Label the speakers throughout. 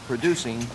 Speaker 1: producing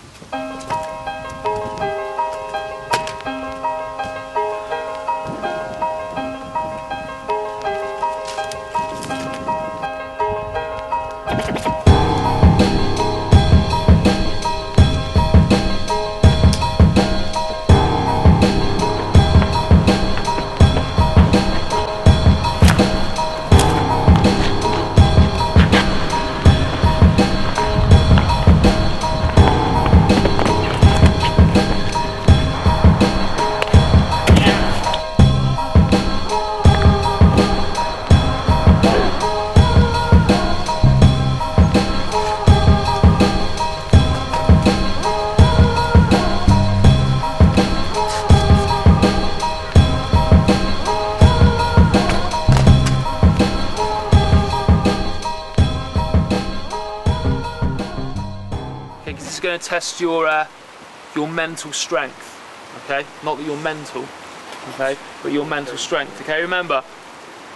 Speaker 2: It's going to test your mental strength, okay? Not that you're mental, okay, but your mental strength, okay? Remember,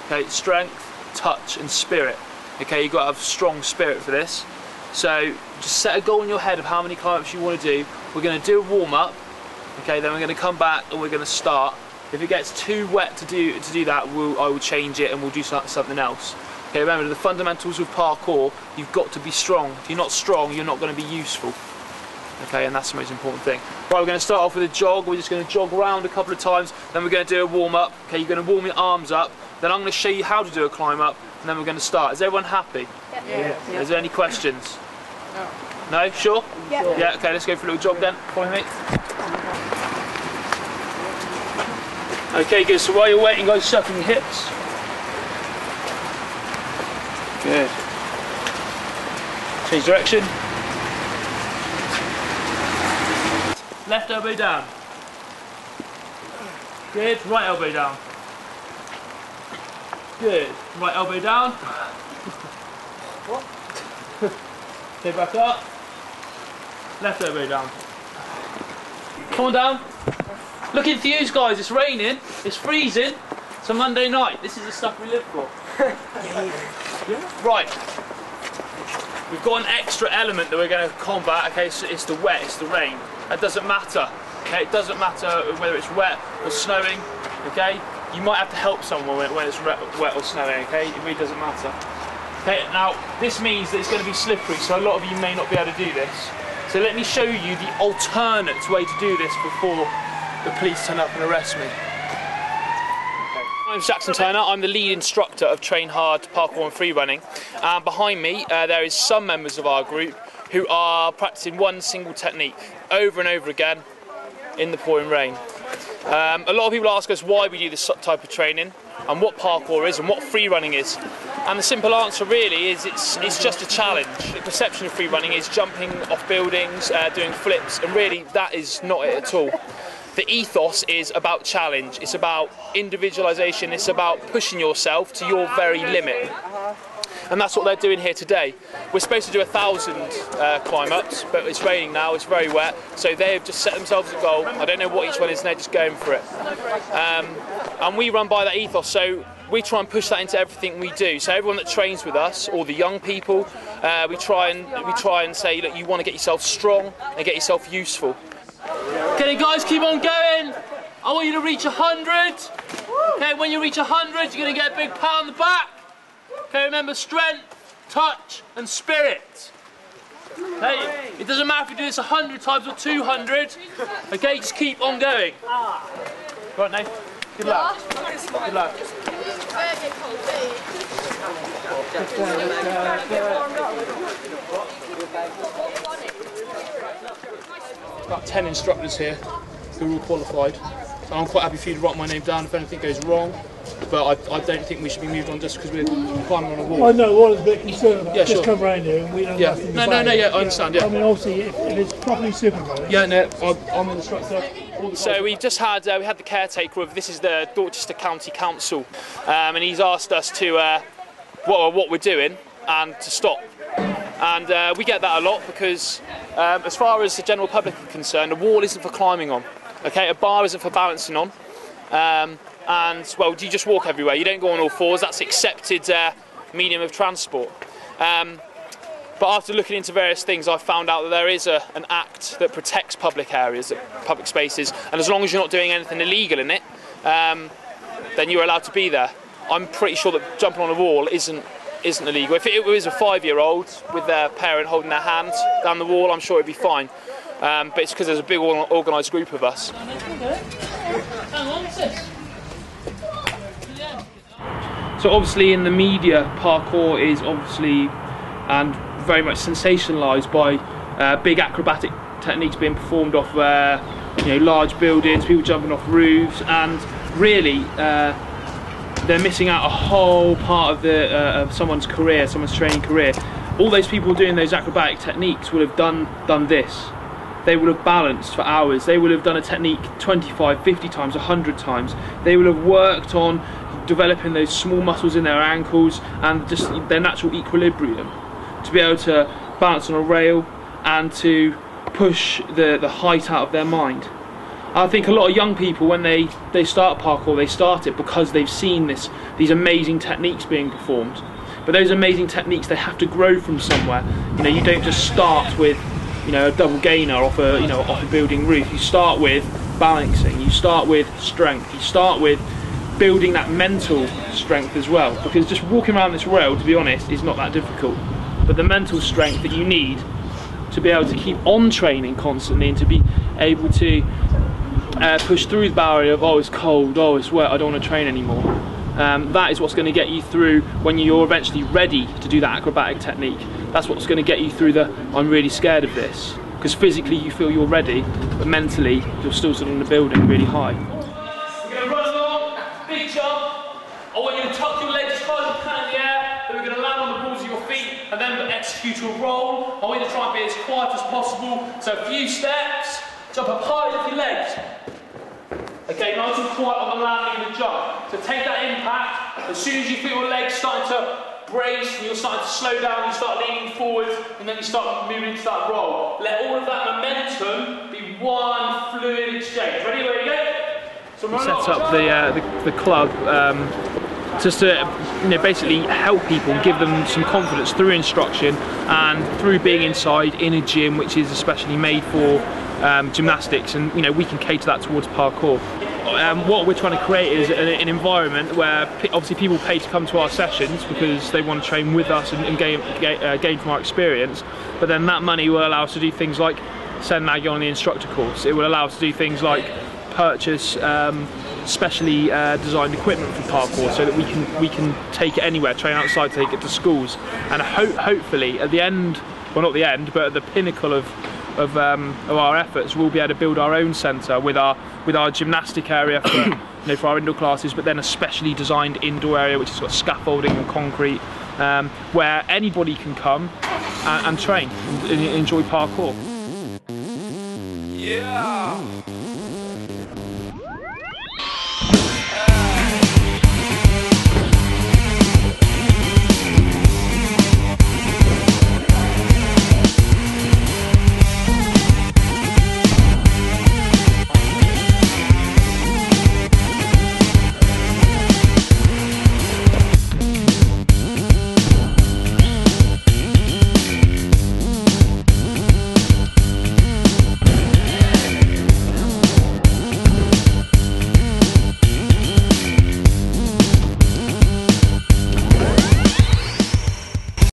Speaker 2: okay, strength, touch, and spirit. Okay, you've got to have strong spirit for this. So just set a goal in your head of how many climb-ups you want to do. We're going to do a warm-up, okay? Then we're going to come back and we're going to start. If it gets too wet to do that, I will change it and we'll do something else. Okay, remember the fundamentals of parkour, you've got to be strong. If you're not strong, you're not going to be useful. Okay, and that's the most important thing. Right, we're going to start off with a jog. We're just going to jog around a couple of times, then we're going to do a warm-up. Okay, you're going to warm your arms up, then I'm going to show you how to do a climb-up, and then we're going to start. Is everyone happy?
Speaker 3: Yeah.
Speaker 2: Is there any questions?
Speaker 3: No.
Speaker 2: No? Sure?
Speaker 3: Yeah.
Speaker 2: Yeah, okay, let's go for a little jog then. Follow me. Okay, good. So while you're waiting, guys, sucking your hips. Good. Change direction. Left elbow down. Good. Right elbow down. Good. Right elbow down. Okay, back up. Left elbow down. Come on down. Look enthused, guys. It's raining. It's freezing. It's a Monday night. This is the stuff we live for. Right. We've got an extra element that we're going to combat. Okay, so it's the wet. It's the rain. That doesn't matter. Okay, it doesn't matter whether it's wet or snowing. Okay, you might have to help someone when it's wet or snowing. Okay, it really doesn't matter. Okay, now this means that it's going to be slippery, so a lot of you may not be able to do this. So let me show you the alternate way to do this before the police turn up and arrest me. I'm Jackson Turner. I'm the lead instructor of Train Hard Parkour and Free Running. Behind me there is some members of our group who are practicing one single technique over and over again in the pouring rain. A lot of people ask us why we do this type of training and what parkour is and what free running is. And the simple answer really is it's just a challenge. The perception of free running is jumping off buildings, doing flips, and really that is not it at all. The ethos is about challenge, it's about individualisation, it's about pushing yourself to your very limit. And that's what they're doing here today. We're supposed to do 1,000 climb-ups, but it's raining now, it's very wet, so they have just set themselves a goal. I don't know what each one is, and they're just going for it. And we run by that ethos, so we try and push that into everything we do. So everyone that trains with us, all the young people, we try and say, look, you want to get yourself strong and get yourself useful. Okay guys, keep on going. I want you to reach 100. Okay, when you reach 100, you're going to get a big pat on the back. Okay, remember strength, touch and spirit. Okay, it doesn't matter if you do this 100 times or 200. Okay, just keep on going. Right, Nate. Good luck. Good luck. About 10 instructors here who are all qualified. So I'm quite happy for you to write my name down if anything goes wrong. But I don't think we should be moved on just because we're climbing on a wall.
Speaker 4: I know what is a bit concerned about.
Speaker 2: Yeah,
Speaker 4: just
Speaker 2: sure.
Speaker 4: come round here and we don't
Speaker 2: Yeah.
Speaker 4: have to
Speaker 2: No, yeah, I understand, yeah.
Speaker 4: I mean, obviously, if it's properly supervised.
Speaker 2: Yeah, no, I'm an instructor. So we've just had, we had the caretaker of, this is the Dorchester County Council, and he's asked us to, what we're doing and to stop. And we get that a lot because as far as the general public are concerned, a wall isn't for climbing on, okay? A bar isn't for balancing on. And, well, you just walk everywhere. You don't go on all fours. That's accepted medium of transport. But But after looking into various things, I found out that there is an act that protects public areas, public spaces, and as long as you're not doing anything illegal in it, then you're allowed to be there. I'm pretty sure that jumping on a wall isn't illegal. If it was a 5-year-old with their parent holding their hand down the wall, I'm sure it'd be fine. But it's because there's a big organised group of us. So obviously in the media, parkour is obviously and very much sensationalised by big acrobatic techniques being performed off large buildings, people jumping off roofs, and really they're missing out a whole part of someone's career, someone's training career. All those people doing those acrobatic techniques would have done this. They would have balanced for hours. They would have done a technique 25, 50 times, 100 times. They would have worked on developing those small muscles in their ankles and just their natural equilibrium to be able to balance on a rail and to push the height out of their mind. I think a lot of young people, when they start parkour, they start it because they've seen these amazing techniques being performed. But those amazing techniques, they have to grow from somewhere. You don't just start with a double gainer off a building roof. You start with balancing, you start with strength, you start with building that mental strength as well, because just walking around this rail, to be honest, is not that difficult. But the mental strength that you need to be able to keep on training constantly and to be able to push through the barrier of, oh, it's cold, oh, it's wet, I don't want to train anymore. That is what's going to get you through when you're eventually ready to do that acrobatic technique. That's what's going to get you through the, I'm really scared of this. Because physically you feel you're ready, but mentally you're still sitting in the building really high. We're going to run along, big jump. I want you to tuck your legs as high as you can in the air, then we're going to land on the balls of your feet, and then execute a roll. I want you to try and be as quiet as possible. So a few steps, jump up high with your legs. Okay, nice and quiet on the landing and the jump. So take that impact. As soon as you feel your legs starting to brace, and you're starting to slow down, you start leaning forward, and then you start moving into that roll. Let all of that momentum be one fluid exchange. Ready? Where you go? So we set up the club just to basically help people, give them some confidence through instruction and through being inside in a gym which is especially made for gymnastics, and we can cater that towards parkour. What we're trying to create is an environment where obviously people pay to come to our sessions because they want to train with us and gain from our experience, but then that money will allow us to do things like send Maggie on the instructor course. It will allow us to do things like purchase specially designed equipment for parkour so that we can take it anywhere, train outside, take it to schools, and hopefully at the end, well not the end, but at the pinnacle of our efforts, we'll be able to build our own centre with our gymnastic area for for our indoor classes, but then a specially designed indoor area which has got scaffolding and concrete, where anybody can come and train and enjoy parkour. Yeah.